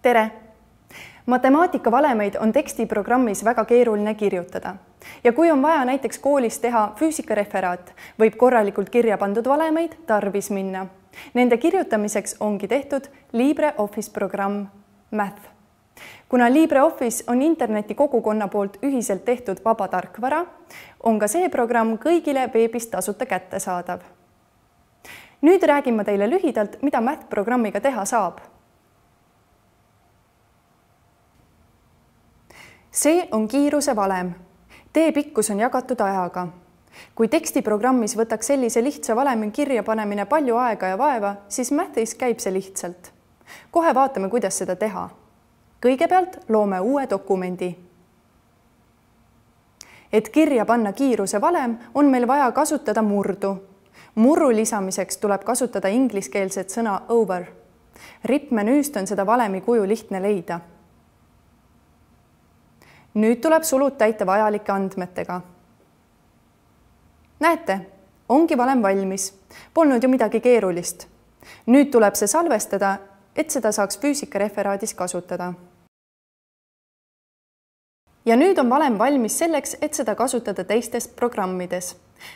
tere! Matemaatikavalemeid on tekstiprogrammis väga keeruline kirjutada ja kui on vaja näiteks koolis teha füüsikareferaat, võib korralikult kirja pandud valemeid tarvis minna. Nende kirjutamiseks ongi tehtud LibreOffice programm Math. Kuna LibreOffice on interneti kogukonna poolt ühiselt tehtud vaba tarkvara, on ka see programm kõigile veebis tasuta kättesaadav. Nüüd räägin ma teile lühidalt, mida Math-programmiga teha saab. See on kiiruse valem. Tee pikkus on jagatud ajaga. Kui tekstiprogrammis võtaks sellise lihtsa valemi kirja panemine palju aega ja vaeva, siis Mathis käib see lihtsalt. Kohe vaatame, kuidas seda teha. Kõigepealt loome uue dokumendi. Et kirja panna kiiruse valem, on meil vaja kasutada murdu. Murru lisamiseks tuleb kasutada ingliskeelset sõna over. Rippmenüüst on seda valemi kuju lihtne leida. Nüüd tuleb sulud täita vajalike andmetega. Näete, ongi valem valmis. Polnud ju midagi keerulist. Nüüd tuleb see salvestada, et seda saaks füüsikareferaadis kasutada. Ja nüüd on valem valmis selleks, et seda kasutada teistes programmides.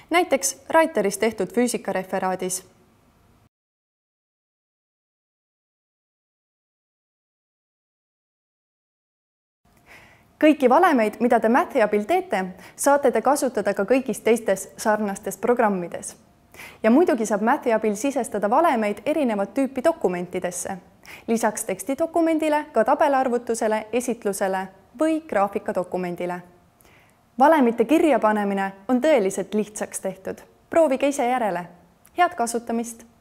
Näiteks Writeris tehtud füüsikareferaadis. Kõiki valemeid, mida te Mathi abil teete, saate te kasutada ka kõigis teistes sarnastes programmides. Ja muidugi saab Mathi abil sisestada valemeid erinevat tüüpi dokumentidesse. Lisaks tekstidokumendile ka tabelarvutusele, esitlusele või graafikadokumendile. Valemite kirja panemine on tõeliselt lihtsaks tehtud. Proovige ise järele. Head kasutamist!